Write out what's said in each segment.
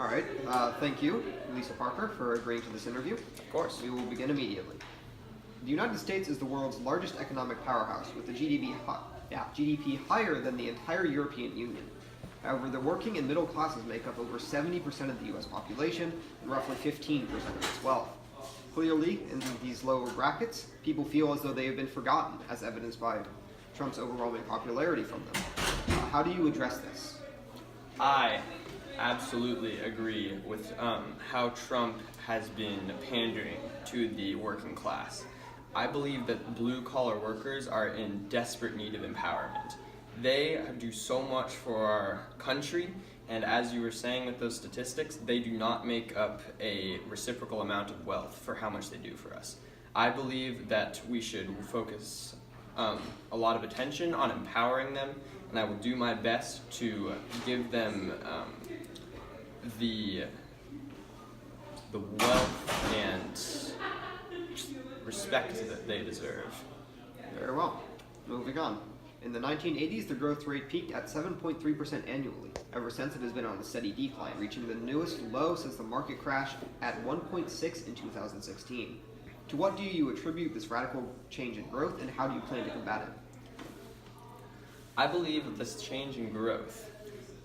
All right. Thank you, Lisa Parker, for agreeing to this interview. Of course. We will begin immediately. The United States is the world's largest economic powerhouse, with a GDP higher than the entire European Union. However, the working and middle classes make up over 70% of the U.S. population and roughly 15% of its wealth. Clearly, in these lower brackets, people feel as though they have been forgotten, as evidenced by Trump's overwhelming popularity from them. How do you address this? I absolutely agree with how Trump has been pandering to the working class. I believe that blue-collar workers are in desperate need of empowerment. They do so much for our country, and as you were saying with those statistics, they do not make up a reciprocal amount of wealth for how much they do for us. I believe that we should focus a lot of attention on empowering them, and I will do my best to give them the wealth and respect that they deserve. Very well. Moving on. In the 1980s, the growth rate peaked at 7.3% annually. Ever since, it has been on a steady decline, reaching the newest low since the market crash at 1.6 in 2016. To what do you attribute this radical change in growth, and how do you plan to combat it? I believe that this change in growth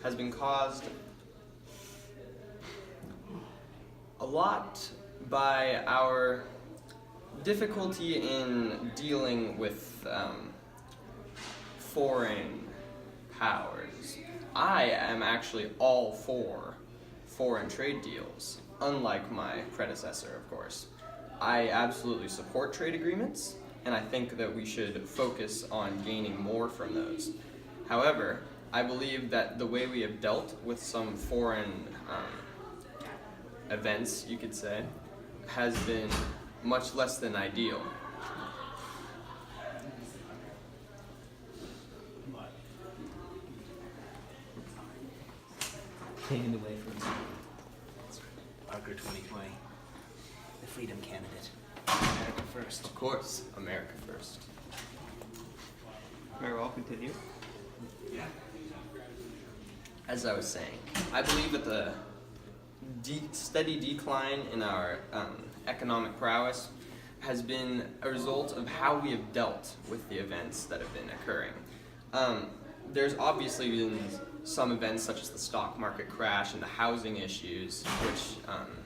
has been caused a lot by our difficulty in dealing with foreign powers. I am actually all for foreign trade deals, unlike my predecessor, of course. I absolutely support trade agreements, and I think that we should focus on gaining more from those. However, I believe that the way we have dealt with some foreign events, you could say, has been much less than ideal. Taken away from Parker 2020, the freedom candidate. America first. Of course, America first. Very well, continue. As I was saying, I believe that the steady decline in our economic prowess has been a result of how we have dealt with the events that have been occurring. There's obviously been some events such as the stock market crash and the housing issues, which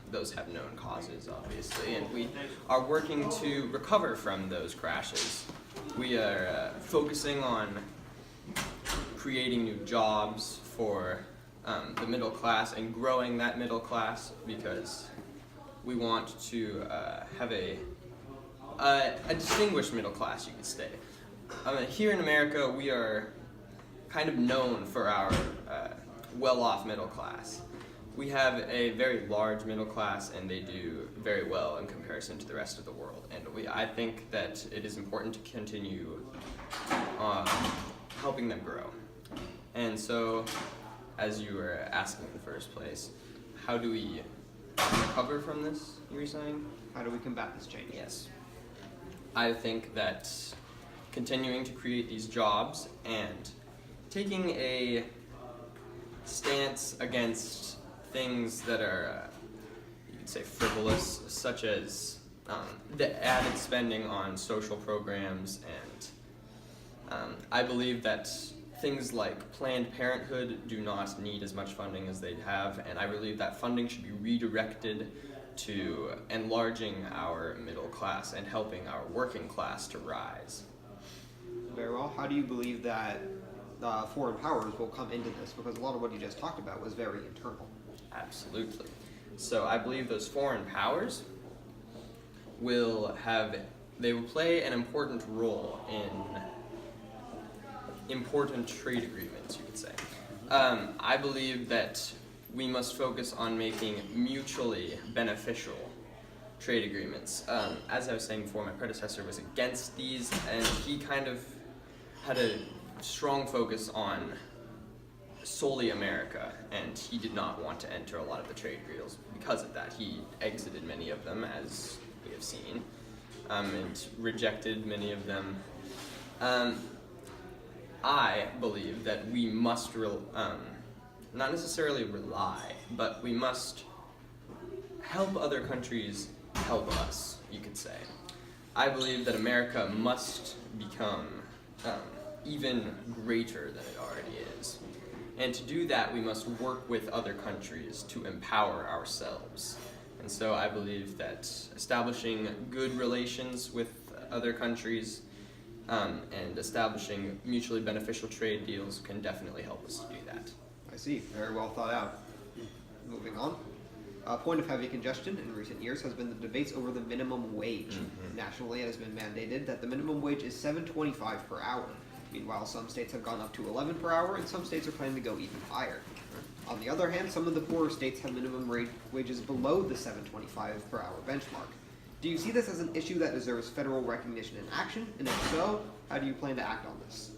those have known causes, obviously, and we are working to recover from those crashes. We are focusing on creating new jobs for the middle class and growing that middle class, because we want to have a distinguished middle class, you could say. Here in America, we are kind of known for our well-off middle class. We have a very large middle class, and they do very well in comparison to the rest of the world. And I think that it is important to continue helping them grow. And so, as you were asking in the first place, how do we recover from this, you were saying? How do we combat this change? Yes. I think that continuing to create these jobs and taking a stance against things that are, you could say, frivolous, such as the added spending on social programs, and I believe that things like Planned Parenthood do not need as much funding as they have, and I believe that funding should be redirected to enlarging our middle class and helping our working class to rise. Very well. How do you believe that foreign powers will come into this? Because a lot of what you just talked about was very internal. Absolutely. So I believe those foreign powers will play an important role in important trade agreements, you could say. I believe that we must focus on making mutually beneficial trade agreements. As I was saying before, my predecessor was against these, and he kind of had a strong focus on solely America, and he did not want to enter a lot of the trade deals because of that. He exited many of them, as we have seen, and rejected many of them. I believe that we must not necessarily rely, but we must help other countries help us, you could say. I believe that America must become even greater than it already is. And to do that, we must work with other countries to empower ourselves. And so I believe that establishing good relations with other countries and establishing mutually beneficial trade deals can definitely help us to do that. I see. Very well thought out. Moving on. A point of heavy congestion in recent years has been the debates over the minimum wage. Nationally, it has been mandated that the minimum wage is $7.25 per hour. Meanwhile, some states have gone up to $11 per hour, and some states are planning to go even higher. On the other hand, some of the poorer states have minimum wages below the $7.25 per hour benchmark. Do you see this as an issue that deserves federal recognition and action? And if so, how do you plan to act on this?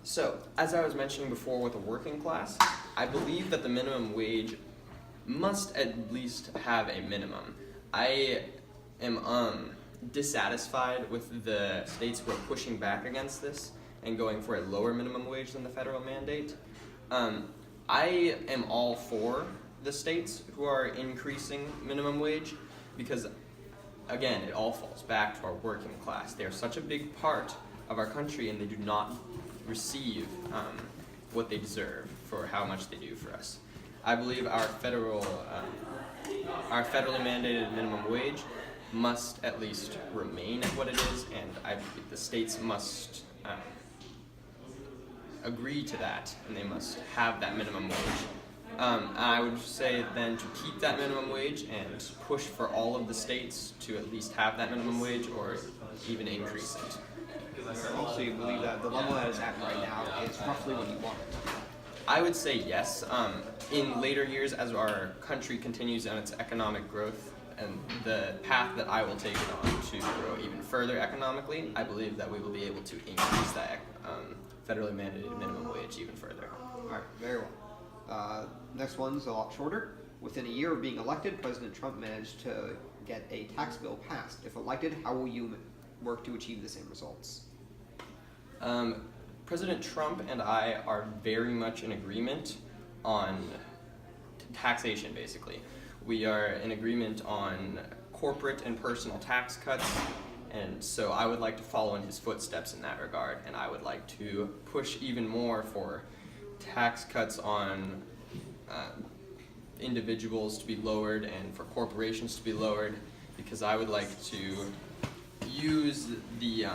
So, as I was mentioning before with the working class, I believe that the minimum wage must at least have a minimum. I am dissatisfied with the states who are pushing back against this and going for a lower minimum wage than the federal mandate. I am all for the states who are increasing minimum wage because, again, it all falls back to our working class. They are such a big part of our country and they do not receive what they deserve for how much they do for us. I believe our federally mandated minimum wage must at least remain at what it is, and I believe the states must agree to that, and they must have that minimum wage. I would say then to keep that minimum wage and push for all of the states to at least have that minimum wage or even increase it. Also, you believe that the level that it's at right now is roughly what you want? I would say yes. In later years, as our country continues on its economic growth and the path that I will take it on to grow even further economically, I believe that we will be able to increase that federally mandated minimum wage even further. All right, very well. Next one's a lot shorter. Within a year of being elected, President Trump managed to get a tax bill passed. If elected, how will you work to achieve the same results? President Trump and I are very much in agreement on taxation, basically. We are in agreement on corporate and personal tax cuts, and so I would like to follow in his footsteps in that regard, and I would like to push even more for tax cuts on individuals to be lowered and for corporations to be lowered, because I would like to use the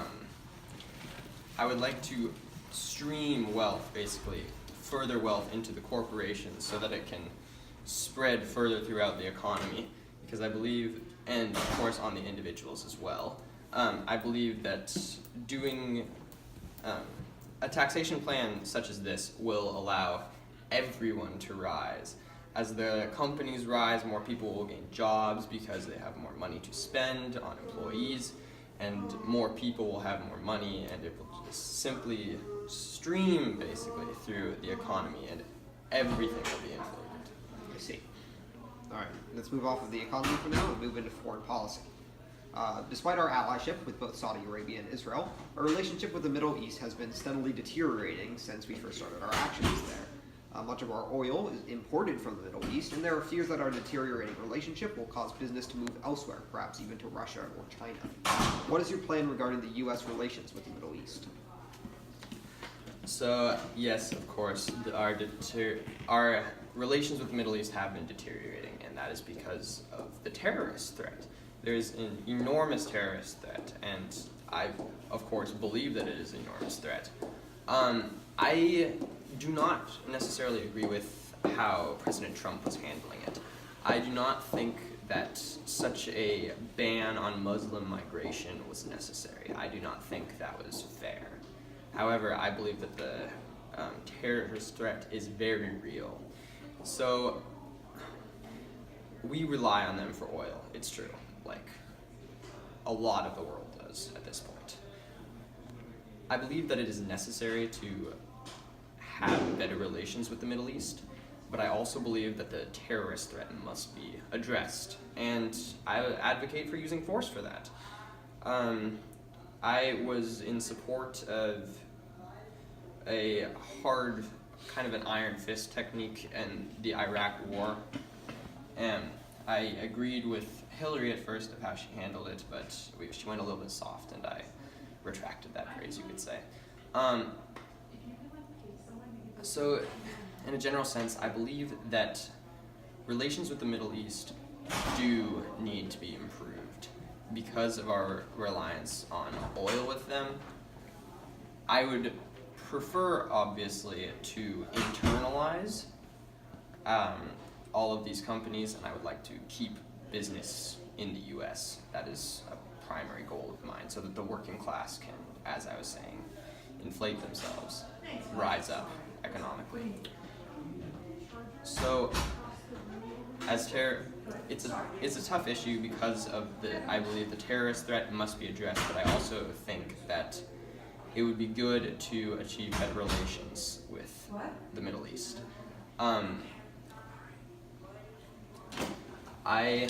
I would like to stream wealth, basically, further wealth into the corporations so that it can spread further throughout the economy. Because I believe, and of course on the individuals as well, I believe that doing a taxation plan such as this will allow everyone to rise. As the companies rise, more people will gain jobs because they have more money to spend on employees, and more people will have more money, and it will just simply stream basically through the economy, and everything will be included. I see. All right, let's move off of the economy for now and move into foreign policy. Despite our allyship with both Saudi Arabia and Israel, our relationship with the Middle East has been steadily deteriorating since we first started our actions there. Much of our oil is imported from the Middle East, and there are fears that our deteriorating relationship will cause business to move elsewhere, perhaps even to Russia or China. What is your plan regarding the U.S. relations with the Middle East? So, yes, of course, our relations with the Middle East have been deteriorating, and that is because of the terrorist threat. There's an enormous terrorist threat, and I, of course, believe that it is an enormous threat. I do not necessarily agree with how President Trump was handling it. I do not think that such a ban on Muslim migration was necessary. I do not think that was fair. However, I believe that the terrorist threat is very real. So, we rely on them for oil, it's true. Like, a lot of the world does at this point. I believe that it is necessary to have better relations with the Middle East, but I also believe that the terrorist threat must be addressed, and I advocate for using force for that. I was in support of a hard kind of an iron fist technique in the Iraq War. And I agreed with Hillary at first of how she handled it, but she went a little bit soft, and I retracted that phrase, you could say. So, in a general sense, I believe that relations with the Middle East do need to be improved because of our reliance on oil with them. I would prefer, obviously, to internalize all of these companies, and I would like to keep business in the U.S. That is a primary goal of mine, so that the working class can, as I was saying, inflate themselves, rise up economically. So, it's a tough issue because of I believe the terrorist threat must be addressed, but I also think that it would be good to achieve better relations with the Middle East. I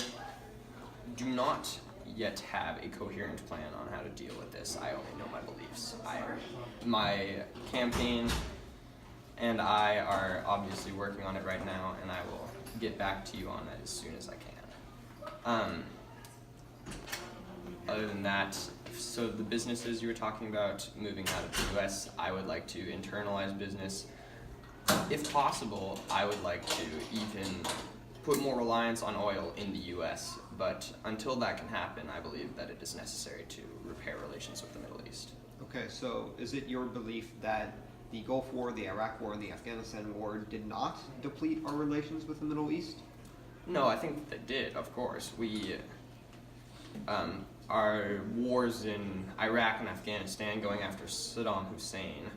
do not yet have a coherent plan on how to deal with this. I only know my beliefs. My campaign and I are obviously working on it right now, and I will get back to you on it as soon as I can. Other than that, so the businesses you were talking about moving out of the US, I would like to internalize business. If possible, I would like to even put more reliance on oil in the US, but until that can happen, I believe that it is necessary to repair relations with the Middle East. Okay, so is it your belief that the Gulf War, the Iraq War, and the Afghanistan War did not deplete our relations with the Middle East? No, I think that they did, of course. Our wars in Iraq and Afghanistan going after Saddam Hussein,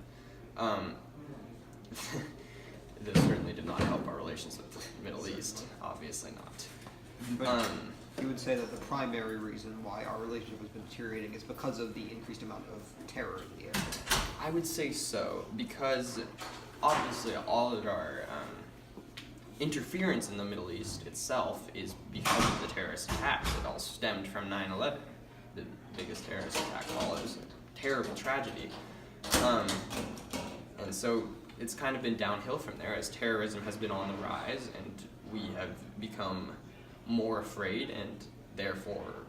this certainly did not help our relations with the Middle East, obviously not. But you would say that the primary reason why our relationship has been deteriorating is because of the increased amount of terror in the area. I would say so, because obviously all of our interference in the Middle East itself is because of the terrorist attacks. It all stemmed from 9/11, the biggest terrorist attack of all. It was a terrible tragedy. And so it's kind of been downhill from there as terrorism has been on the rise, and we have become more afraid and therefore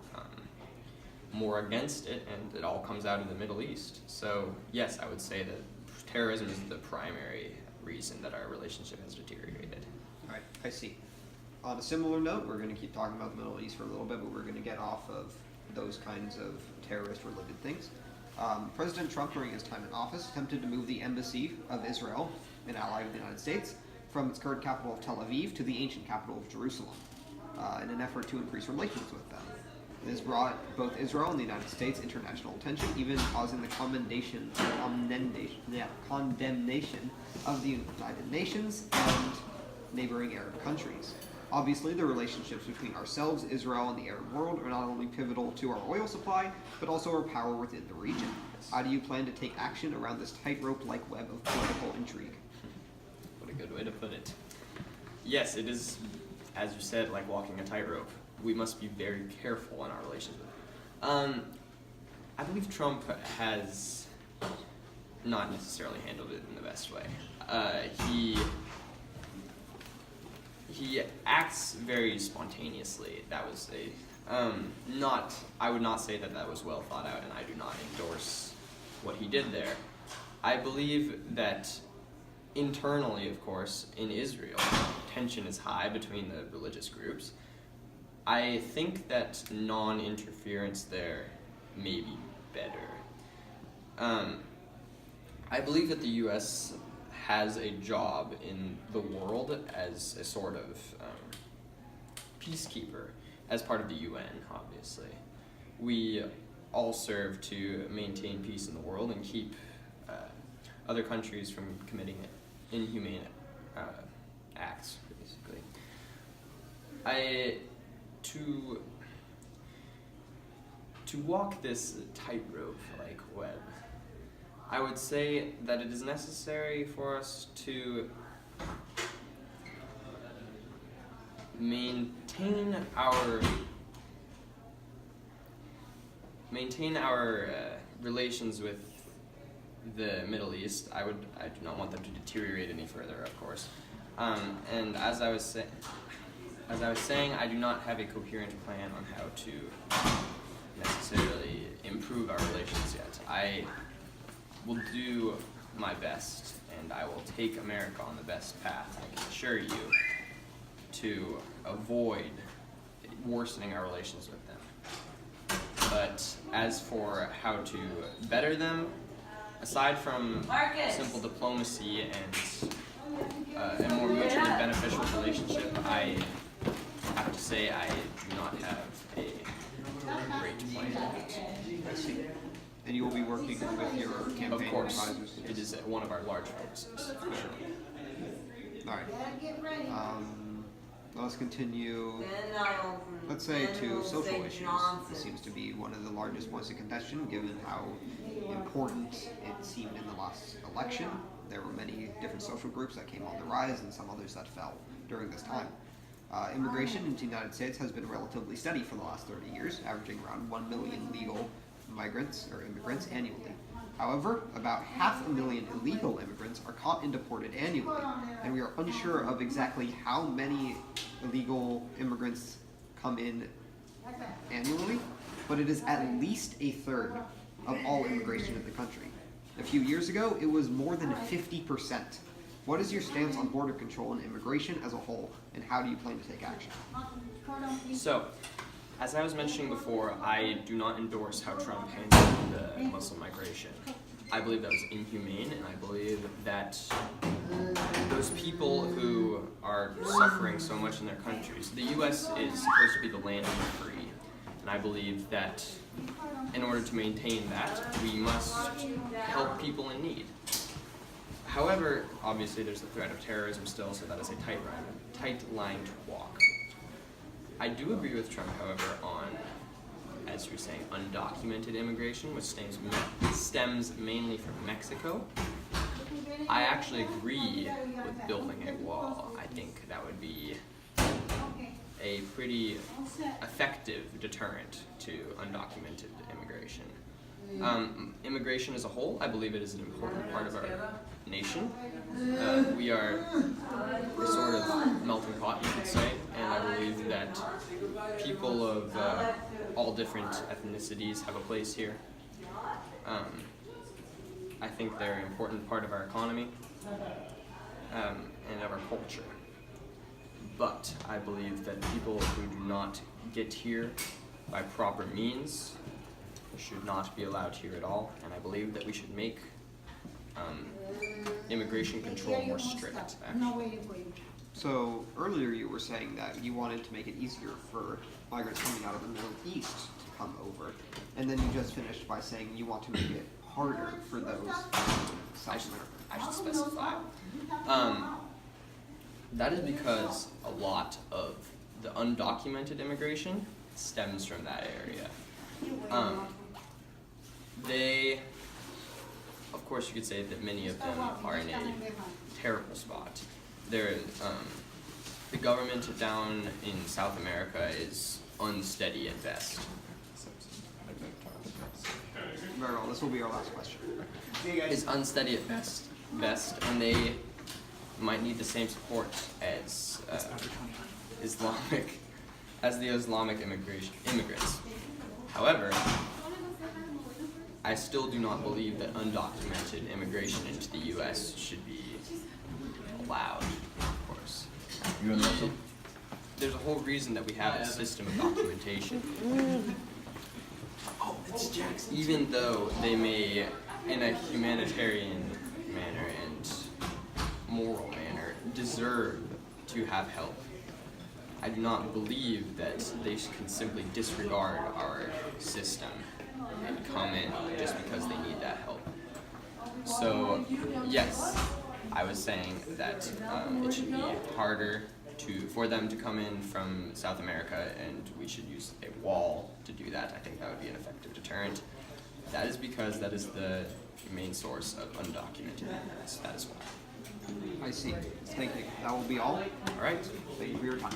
more against it, and it all comes out of the Middle East. So yes, I would say that terrorism is the primary reason that our relationship has deteriorated. All right, I see. On a similar note, we're going to keep talking about the Middle East for a little bit, but we're going to get off of those kinds of terrorist-related things. President Trump, during his time in office, attempted to move the embassy of Israel, an ally of the United States, from its current capital of Tel Aviv to the ancient capital of Jerusalem, in an effort to increase relations with them. This brought both Israel and the United States international attention, even causing the condemnation of the United Nations and neighboring Arab countries. Obviously, the relationships between ourselves, Israel, and the Arab world are not only pivotal to our oil supply, but also our power within the region. How do you plan to take action around this tightrope-like web of political intrigue? What a good way to put it. Yes, it is, as you said, like walking a tightrope. We must be very careful in our relations with it. I believe Trump has not necessarily handled it in the best way. He acts very spontaneously. That was I would not say that that was well thought out, and I do not endorse what he did there. I believe that internally, of course, in Israel, tension is high between the religious groups. I think that non-interference there may be better. I believe that the U.S. has a job in the world as a sort of peacekeeper, as part of the UN, obviously. We all serve to maintain peace in the world and keep other countries from committing inhumane acts, basically. To walk this tightrope-like web, I would say that it is necessary for us to maintain our relations with the Middle East. I do not want them to deteriorate any further, of course. And as I was saying, I do not have a coherent plan on how to necessarily improve our relations yet. I will do my best, and I will take America on the best path, I can assure you, to avoid worsening our relations with them. But as for how to better them, aside from simple diplomacy and a more mutually beneficial relationship, I have to say I do not have a great plan. I see. And you will be working with your campaign Of course, advisors? it is one of our large focuses. All right. Let's continue. Let's say to social issues. This seems to be one of the largest points of contention, given how important it seemed in the last election. There were many different social groups that came on the rise and some others that fell during this time. Immigration into the United States has been relatively steady for the last 30 years, averaging around 1 million legal migrants or immigrants annually. However, about 500,000 illegal immigrants are caught and deported annually, and we are unsure of exactly how many illegal immigrants come in annually, but it is at least a third of all immigration in the country. A few years ago, it was more than 50%. What is your stance on border control and immigration as a whole, and how do you plan to take action? So, as I was mentioning before, I do not endorse how Trump handled the Muslim migration. I believe that was inhumane, and I believe that those people who are suffering so much in their countries, the U.S. is supposed to be the land of the free, and I believe that in order to maintain that, we must help people in need. However, obviously there's the threat of terrorism still, so that is a tight line to walk. I do agree with Trump, however, on, as you're saying, undocumented immigration, which stems mainly from Mexico. I actually agree with building a wall. I think that would be a pretty effective deterrent to undocumented immigration. Immigration as a whole, I believe it is an important part of our nation. We are a sort of melting pot, you could say, and I believe that people of all different ethnicities have a place here. I think they're an important part of our economy and of our culture. But I believe that people who do not get here by proper means should not be allowed here at all, and I believe that we should make immigration control more strict, actually. So earlier you were saying that you wanted to make it easier for migrants coming out of the Middle East to come over, and then you just finished by saying you want to make it harder for those South Americans. I should specify. That is because a lot of the undocumented immigration stems from that area. Of course, you could say that many of them are in a terrible spot. The government down in South America is unsteady at best. Very well, this will be our last question. Is unsteady at best, and they might need the same support as the Islamic immigrants. However, I still do not believe that undocumented immigration into the U.S. should be allowed, of course. There's a whole reason that we have a system of documentation. Even though they may, in a humanitarian manner and moral manner, deserve to have help, I do not believe that they can simply disregard our system and come in just because they need that help. So, yes, I was saying that it should be harder for them to come in from South America, and we should use a wall to do that. I think that would be an effective deterrent. That is because that is the main source of undocumented immigrants. That is why. I see. Thank you. That will be all. All right. Thank you for your time.